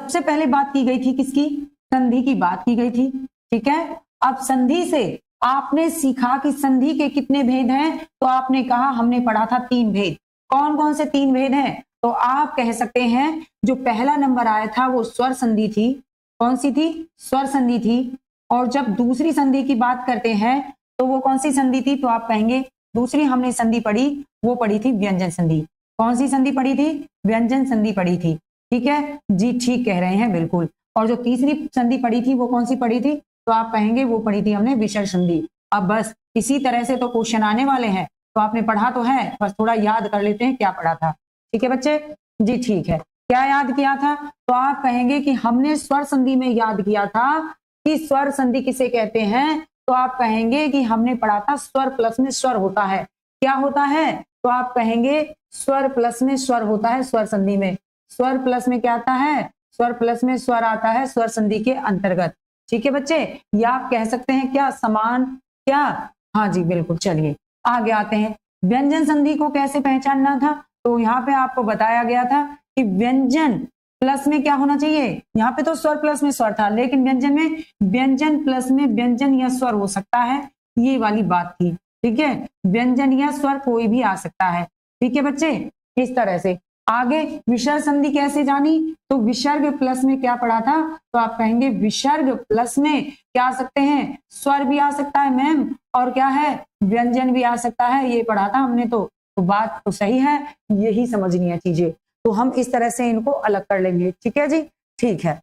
सबसे पहले बात की गई थी किसकी? संधि की बात की गई थी। ठीक है, अब संधि से आपने सीखा कि संधि के कितने भेद हैं, तो आपने कहा हमने पढ़ा था 3 भेद। कौन कौन से 3 भेद हैं? तो आप कह सकते हैं जो पहला नंबर आया था वो स्वर संधि थी। कौन सी थी? स्वर संधि थी। और जब दूसरी संधि की बात करते हैं तो वो कौन सी संधि थी? तो आप कहेंगे दूसरी हमने संधि पढ़ी, वो पढ़ी थी व्यंजन संधि। कौन सी संधि पढ़ी थी? व्यंजन संधि पढ़ी थी। ठीक है जी, ठीक कह रहे हैं, बिल्कुल। और जो तीसरी संधि पढ़ी थी वो कौन सी पढ़ी थी? तो आप कहेंगे वो पढ़ी थी हमने विसर्ग संधि। अब बस इसी तरह से तो क्वेश्चन आने वाले हैं, तो आपने पढ़ा तो है, बस थोड़ा याद कर लेते हैं क्या पढ़ा था। ठीक है बच्चे जी, ठीक है। क्या याद किया था? तो आप कहेंगे कि हमने स्वर संधि में याद किया था कि स्वर संधि किसे कहते हैं। तो आप कहेंगे कि हमने पढ़ा था स्वर प्लस में स्वर होता है। क्या होता है? तो आप कहेंगे स्वर प्लस में स्वर होता है स्वर संधि में। स्वर प्लस में क्या आता है? स्वर प्लस में स्वर आता है स्वर संधि के अंतर्गत। ठीक है बच्चे, या आप कह सकते हैं क्या समान, क्या? हाँ जी बिल्कुल। चलिए आगे आते हैं। व्यंजन संधि को कैसे पहचानना था? तो यहाँ पे आपको बताया गया था कि व्यंजन प्लस में क्या होना चाहिए। यहाँ पे तो स्वर प्लस में स्वर था, लेकिन व्यंजन में व्यंजन प्लस में व्यंजन या स्वर हो सकता है, ये वाली बात थी। ठीक है, व्यंजन या स्वर कोई भी आ सकता है। ठीक है बच्चे, इस तरह से। आगे विसर्ग संधि कैसे जानी? तो विसर्ग प्लस में क्या पढ़ा था? तो आप कहेंगे विसर्ग प्लस में क्या आ सकते हैं? स्वर भी आ सकता है मैम, और क्या है? व्यंजन भी आ सकता है, ये पढ़ा था हमने। तो बात तो सही है, यही समझनी है चीजें। तो हम इस तरह से इनको अलग कर लेंगे। ठीक है जी, ठीक है।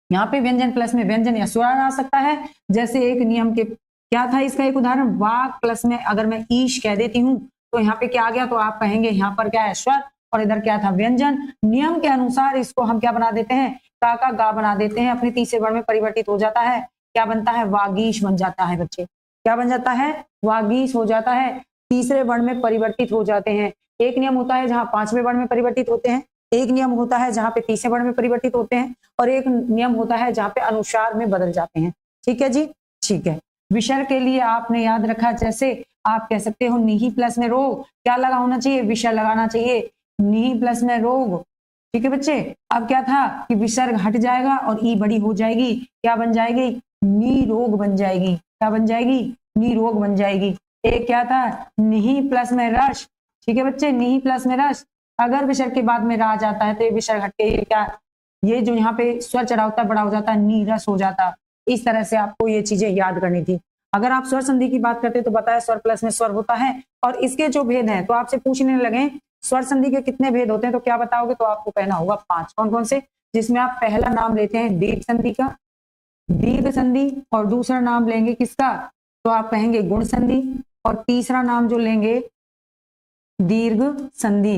यहाँ पे व्यंजन प्लस में व्यंजन या स्वर आ सकता है। जैसे एक नियम के क्या था इसका एक उदाहरण, वाक प्लस में अगर मैं ईश कह देती हूँ तो यहाँ पे क्या आ गया? तो आप कहेंगे यहाँ पर क्या है? स्वर, और इधर क्या था? व्यंजन। नियम के अनुसार इसको हम क्या बना देते हैं? का गा बना देते हैं, अपने तीसरे वर्ण में परिवर्तित हो जाता है। क्या बनता है? वागीश बन जाता है बच्चे। क्या बन जाता है? वागीश हो जाता है, तीसरे वर्ण में परिवर्तित हो जाते हैं। एक नियम होता है जहां 5वें वर्ण में परिवर्तित होते हैं, एक नियम होता है जहां पे तीसरे वर्ण में परिवर्तित होते हैं, और एक नियम होता है जहां पे अनुसार में बदल जाते हैं। ठीक है जी, ठीक है। विसर्ग के लिए आपने याद रखा, जैसे आप कह सकते हो निही प्लस में रोग, क्या लगा होना चाहिए? विसर्ग लगाना चाहिए। निही प्लस में रोग। ठीक है बच्चे, अब क्या था कि विसर्ग हट जाएगा और ई बड़ी हो जाएगी, क्या बन जाएगी? निरोग बन जाएगी। क्या बन जाएगी? निरोग बन जाएगी। एक क्या था? निही प्लस में रस। ठीक है बच्चे, निही प्लस में रस। अगर विसर्ग के बाद में रा जाता है तो ये विसर्ग हट के ये क्या, ये जो यहाँ पे स्वर चढ़ा होता है बड़ा हो जाता है, नीरस हो जाता। इस तरह से आपको ये चीजें याद करनी थी। अगर आप स्वर संधि की बात करते तो बताया स्वर प्लस में स्वर होता है, और इसके जो भेद हैं तो आपसे पूछने लगे स्वर संधि के कितने भेद होते हैं, तो क्या बताओगे? तो आपको कहना होगा 5। कौन कौन से? जिसमें आप पहला नाम लेते हैं दीर्घ संधि का, दीर्घ संधि, और दूसरा नाम लेंगे किसका? तो आप कहेंगे गुण संधि, और तीसरा नाम जो लेंगे दीर्घ संधि।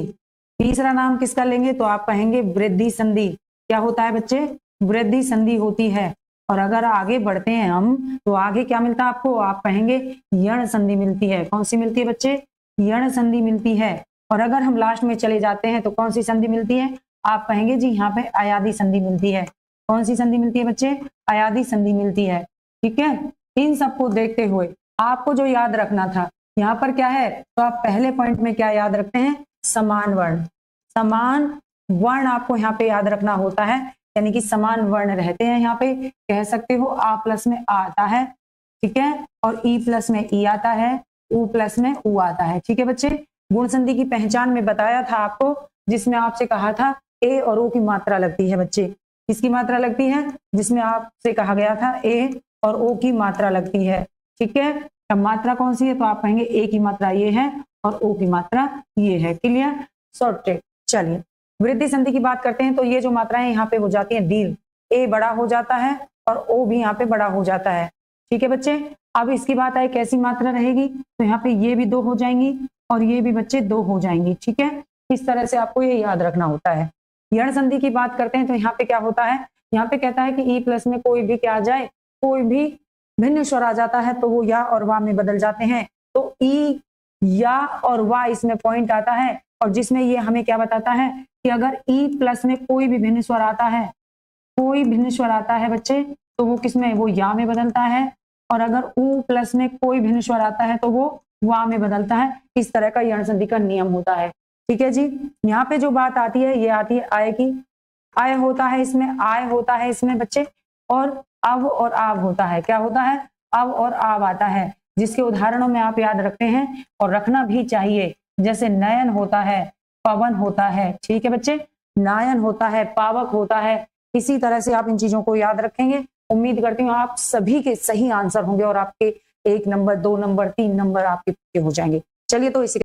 तीसरा नाम किसका लेंगे? तो आप कहेंगे वृद्धि संधि। क्या होता है बच्चे? वृद्धि संधि होती है। और अगर आगे बढ़ते हैं हम तो आगे क्या मिलता है आपको? आप कहेंगे यण संधि मिलती है। कौन सी मिलती है बच्चे? यण संधि मिलती है। और अगर हम लास्ट में चले जाते हैं तो कौन सी संधि मिलती है? आप कहेंगे जी यहाँ पे अयादि संधि मिलती है। कौन सी संधि मिलती है बच्चे? अयादि संधि मिलती है। ठीक है, इन सबको देखते हुए आपको जो याद रखना था यहाँ पर क्या है? तो आप पहले पॉइंट में क्या याद रखते हैं? समान वर्ण। समान वर्ण आपको यहाँ पे याद रखना होता है, यानी कि समान वर्ण रहते हैं। यहाँ पे कह सकते हो आ प्लस में आ आता है, ठीक है, और ई प्लस में ई आता है, उ प्लस में उ आता है। ठीक है बच्चे, गुण संधि की पहचान में बताया था आपको, जिसमें आपसे कहा था ए और ओ की मात्रा लगती है बच्चे। किसकी मात्रा लगती है? जिसमें आपसे कहा गया था ए और ओ की मात्रा लगती है। ठीक है, अब मात्रा कौन सी है? तो आप कहेंगे ए की मात्रा ये है और ओ की मात्रा ये है। Clear, short trick. चलिए वृद्धि संधि की बात करते हैं, तो ये जो मात्राएं यहाँ पे हो जाती हैं दीर्घ, ए बड़ा हो जाता है और ओ भी यहाँ पे बड़ा हो जाता है। ठीक है बच्चे, अब इसकी बात आए कैसी मात्रा रहेगी, तो यहाँ पे ये भी 2 हो जाएंगी और ये भी बच्चे 2 हो जाएंगी। ठीक है, इस तरह से आपको ये याद रखना होता है। यण संधि की बात करते हैं तो यहाँ पे क्या होता है? यहाँ पे कहता है कि ई प्लस में कोई भी क्या आ जाए, कोई भी भिन्न स्वर आ जाता है तो वो या और वा में बदल जाते हैं। तो ई, या और वा इसमें पॉइंट आता है, और जिसमें ये हमें क्या बताता है कि अगर ई प्लस में कोई भी भिन्न स्वर आता है, कोई भिन्न स्वर आता है बच्चे, तो वो किसमें? वो या में बदलता है। और अगर उ प्लस में कोई भिन्न स्वर आता है तो वो वा में बदलता है। इस तरह का यण संधि का नियम होता है। ठीक है जी, यहाँ पे जो बात आती है ये आती है आय की। आय होता है इसमें, आय होता है इसमें बच्चे, और अब और आब होता है। क्या होता है? अब और आब आता है, जिसके उदाहरणों में आप याद रखते हैं और रखना भी चाहिए। जैसे नयन होता है, पवन होता है, ठीक है बच्चे, नायन होता है, पावक होता है। इसी तरह से आप इन चीजों को याद रखेंगे। उम्मीद करती हूँ आप सभी के सही आंसर होंगे और आपके 1 नंबर, 2 नंबर, 3 नंबर आपके हो जाएंगे। चलिए तो इसी